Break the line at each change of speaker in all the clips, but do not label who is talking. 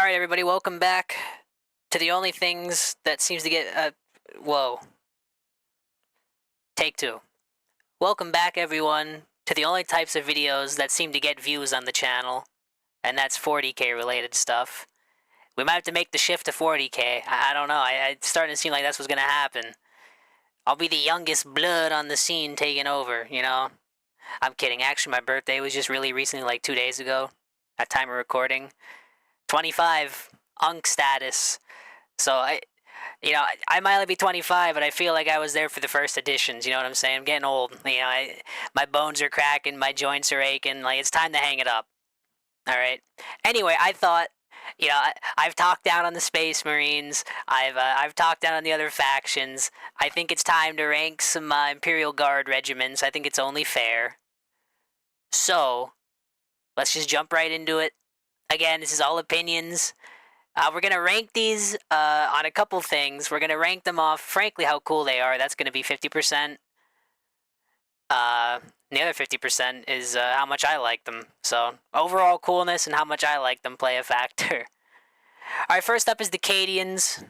Alright, everybody, welcome back to the only things that seems to get, whoa. Take two. Welcome back, everyone, to the only types of videos that seem to get views on the channel, and that's 40k related stuff. We might have to make the shift to 40k. I don't know, it's starting to seem like that's what's gonna happen. I'll be the youngest blood on the scene taking over, you know? I'm kidding, actually my birthday was just really recently, like 2 days ago, at time of recording. 25. Unk status. So I might only be 25, but I feel like I was there for the first editions. You know what I'm saying? I'm getting old. My bones are cracking, my joints are aching. Like, it's time to hang it up. All right. Anyway, I thought, I've talked down on the Space Marines. I've talked down on the other factions. I think it's time to rank some Imperial Guard regiments. I think it's only fair. So, let's just jump right into it. Again, this is all opinions. We're going to rank these on a couple things. We're going to rank them off, frankly, how cool they are. That's going to be 50%. The other 50% is how much I like them. So, overall coolness and how much I like them play a factor. Alright, first up is the Cadians.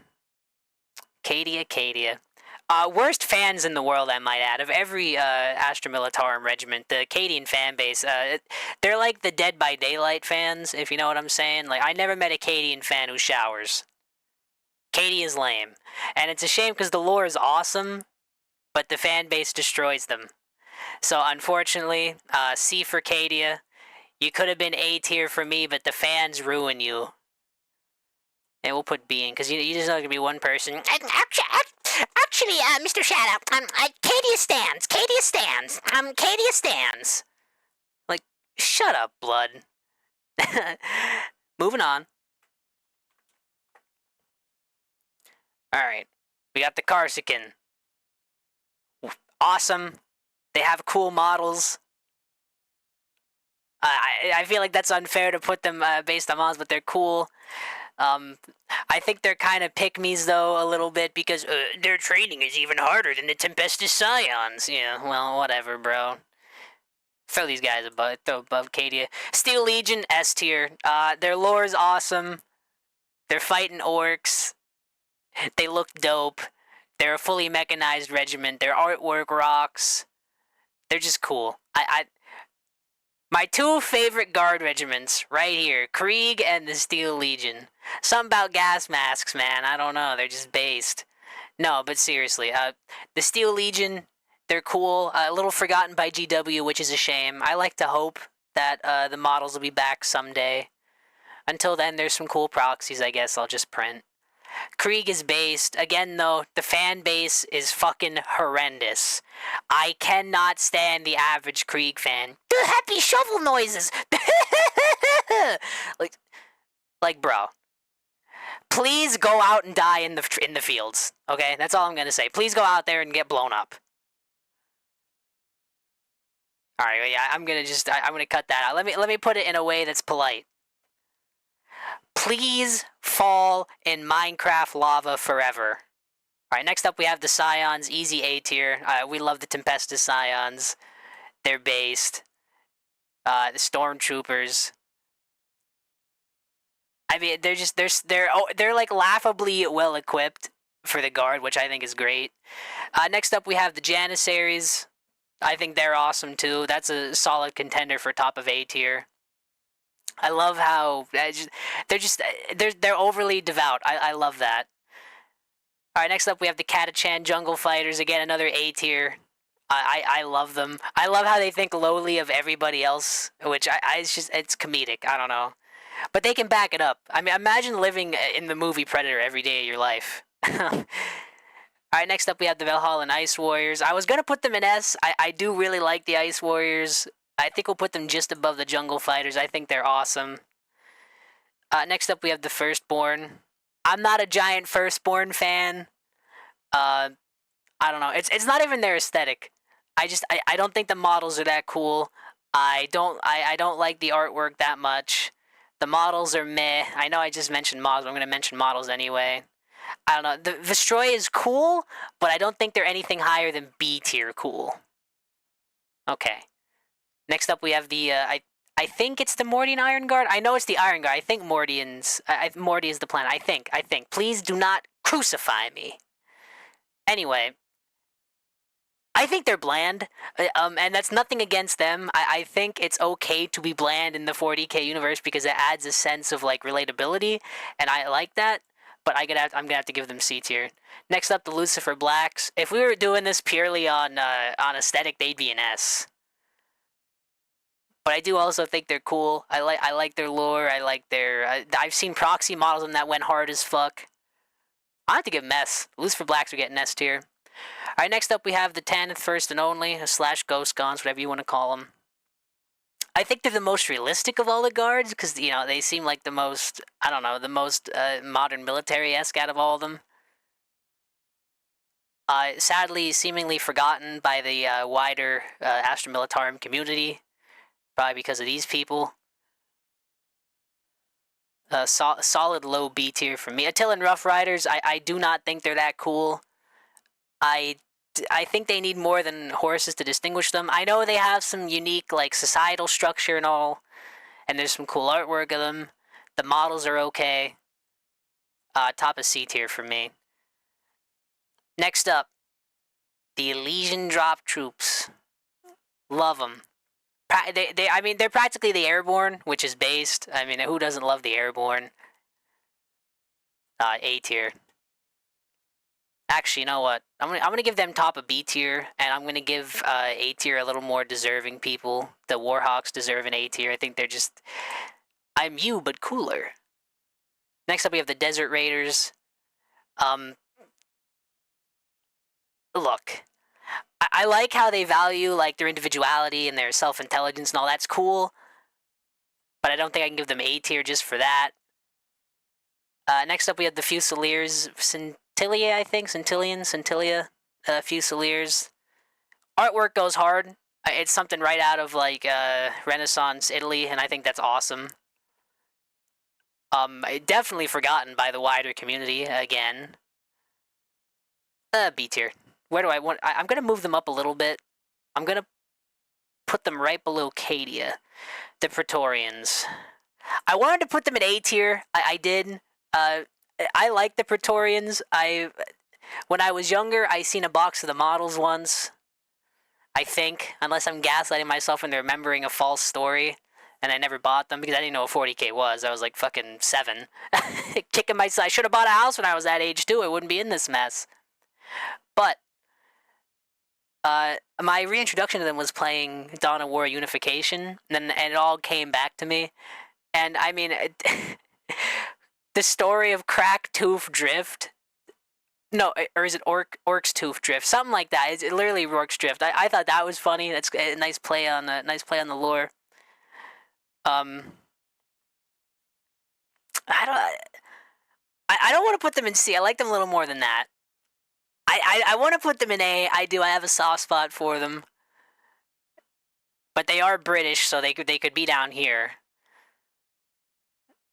Cadia. Worst fans in the world, I might add. Of every Astra Militarum regiment, the Cadian fan base, they're like the Dead by Daylight fans, if you know what I'm saying. Like, I never met a Cadian fan who showers. Cady is lame. And it's a shame because the lore is awesome, but the fan base destroys them. So, unfortunately, C for Cadia. You could have been A tier for me, but the fans ruin you. And we'll put B in, because you just know there's going to be one person.
Actually, Mr. Shadow, Cadia stands.
Like, shut up, blood. Moving on. Alright. We got the Corsican. Awesome. They have cool models. I feel like that's unfair to put them based on models, but they're cool. I think they're kind of pick-me's, though, a little bit, because their training is even harder than the Tempestus Scions. Yeah, well, whatever, bro. Throw these guys above Cadia. Steel Legion, S tier. Their lore is awesome. They're fighting orcs. They look dope. They're a fully mechanized regiment. Their artwork rocks. They're just cool. My two favorite guard regiments, right here, Krieg and the Steel Legion. Something about gas masks, man. I don't know. They're just based. No, but seriously, the Steel Legion, they're cool. A little forgotten by GW, which is a shame. I like to hope that the models will be back someday. Until then, there's some cool proxies, I guess I'll just print. Krieg is based. Again, though, the fan base is fucking horrendous. I cannot stand the average Krieg fan.
The happy shovel noises.
like, bro. Please go out and die in the fields. Okay, that's all I'm gonna say. Please go out there and get blown up. All right, yeah, I'm gonna cut that out. Let me put it in a way that's polite. Please fall in Minecraft lava forever. Alright, next up we have the Scions, easy A tier. We love the Tempestus Scions. They're based. The Stormtroopers. I mean, they're like laughably well equipped for the guard, which I think is great. Next up we have the Janissaries. I think they're awesome too. That's a solid contender for top of A tier. I love how they're overly devout. I love that. All right, next up we have the Catachan Jungle Fighters. Again, another A tier. I love them. I love how they think lowly of everybody else, which it's comedic. I don't know, but they can back it up. I mean, imagine living in the movie Predator every day of your life. All right, next up we have the Velhall Ice Warriors. I was gonna put them in S. I do really like the Ice Warriors. I think we'll put them just above the Jungle Fighters. I think they're awesome. Next up, we have the Firstborn. I'm not a giant Firstborn fan. I don't know. It's not even their aesthetic. I don't think the models are that cool. I don't like the artwork that much. The models are meh. I know I just mentioned models. I'm going to mention models anyway. I don't know. The Vistroy is cool, but I don't think they're anything higher than B tier cool. Okay. Next up, we have the I think it's the Mordian Iron Guard. I know it's the Iron Guard. I think Morty is the planet. I think. Please do not crucify me. Anyway, I think they're bland, and that's nothing against them. I think it's okay to be bland in the 40k universe because it adds a sense of like relatability, and I like that. But I'm gonna have to give them C tier. Next up, the Lucifer Blacks. If we were doing this purely on aesthetic, they'd be an S. But I do also think they're cool. I like their lore. I like their. I've seen proxy models of them that went hard as fuck. I have to give them S. Lucifer Blacks are getting S tier. Alright, next up we have the Tanith First and Only, / Ghost Gons, whatever you want to call them. I think they're the most realistic of all the guards, because, you know, they seem like the most, I don't know, the most modern military-esque out of all of them. Sadly, seemingly forgotten by the wider Astra Militarum community, probably because of these people. Solid low B tier for me. Attilan Rough Riders, I do not think they're that cool. I think they need more than horses to distinguish them. I know they have some unique, like, societal structure and all, and there's some cool artwork of them. The models are okay. Top of C tier for me. Next up, the Elysian Drop Troops. Love them. They're practically the Airborne, which is based. I mean, who doesn't love the Airborne? A tier. Actually, you know what? I'm gonna give them top of B tier, and I'm gonna give A tier a little more deserving people. The Warhawks deserve an A tier. I think they're just, I'm you but cooler. Next up, we have the Desert Raiders. Look, I like how they value like their individuality and their self-intelligence and all. That's cool, but I don't think I can give them A tier just for that. Next up, we have the Fusiliers. Centillia, Fusiliers. Artwork goes hard. It's something right out of like Renaissance Italy, and I think that's awesome. Definitely forgotten by the wider community again. B tier. Where do I want? I'm gonna move them up a little bit. I'm gonna put them right below Cadia. The Praetorians. I wanted to put them in A tier. I did. I like the Praetorians. When I was younger, I seen a box of the models once. I think, unless I'm gaslighting myself into remembering a false story, and I never bought them because I didn't know what 40k was. I was like fucking 7, kicking myself. I should have bought a house when I was that age too. I wouldn't be in this mess. But my reintroduction to them was playing Dawn of War Unification, and it all came back to me. And I mean, the story of Crack Tooth Drift. No, or is it Orc's Tooth Drift? Something like that. It's literally Orc's Drift. I thought that was funny. That's a nice play on the lore. I don't want to put them in C. I like them a little more than that. I want to put them in A. I do. I have a soft spot for them. But they are British, so they could be down here.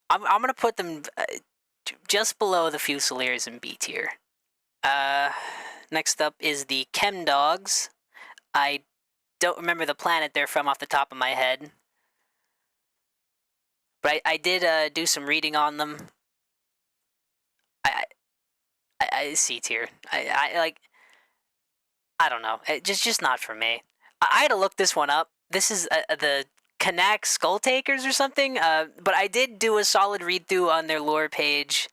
I'm gonna put them just below the Fusiliers in B tier. Next up is the Chemdogs. I don't remember the planet they're from off the top of my head. But I did do some reading on them. I C tier. I don't know. Just not for me. I had to look this one up. This is the Kanak Skull Takers or something. But I did do a solid read through on their lore page.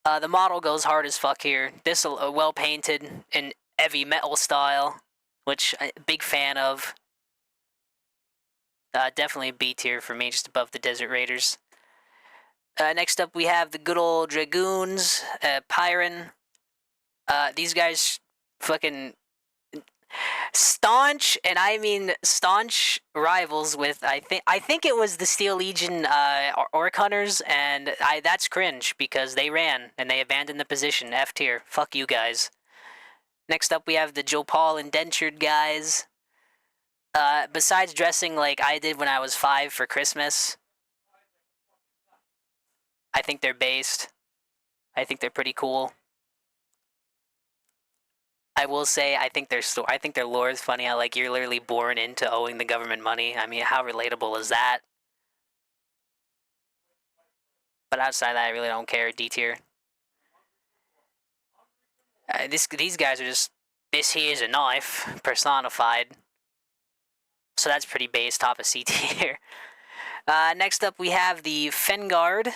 The model goes hard as fuck here. This well painted in heavy metal style, which I'm a big fan of. Definitely B tier for me, just above the Desert Raiders. Next up, we have the good old Dragoons, Pyron. These guys fucking staunch, and I mean staunch rivals with, I think it was the Steel Legion Orc Hunters, and that's cringe because they ran and they abandoned the position. F tier. Fuck you guys. Next up, we have the Joal indentured guys. Besides dressing like I did when I was 5 for Christmas, I think they're based. I think they're pretty cool. I will say, I think their lore is funny. How like you're literally born into owing the government money. I mean, how relatable is that? But outside of that, I really don't care. D tier. These guys are just, this here is a knife personified. So that's pretty base, top of C tier. Next up, we have the Fengard.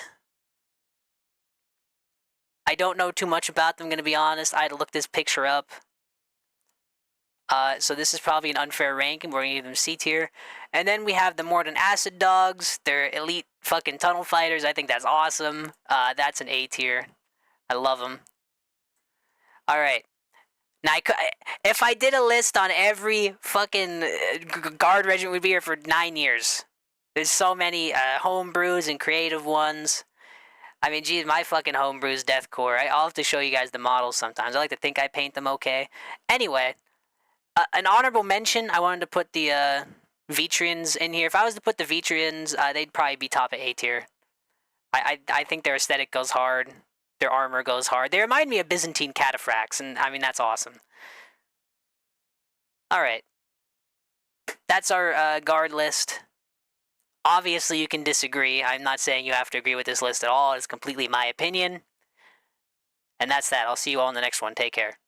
I don't know too much about them, gonna be honest. I had to look this picture up. So this is probably an unfair ranking. We're gonna give them C tier. And then we have the Morden Acid Dogs. They're elite fucking tunnel fighters. I think that's awesome. That's an A tier. I love them. Alright. Now, if I did a list on every fucking guard regiment, we'd be here for 9 years. There's so many homebrews and creative ones. I mean, geez, my fucking homebrew's deathcore. I'll have to show you guys the models sometimes. I like to think I paint them okay. Anyway, an honorable mention, I wanted to put the Vitrians in here. If I was to put the Vitrians, they'd probably be top of A tier. I think their aesthetic goes hard. Their armor goes hard. They remind me of Byzantine cataphracts, and I mean, that's awesome. Alright. That's our guard list. Obviously, you can disagree. I'm not saying you have to agree with this list at all. It's completely my opinion. And that's that. I'll see you all in the next one. Take care.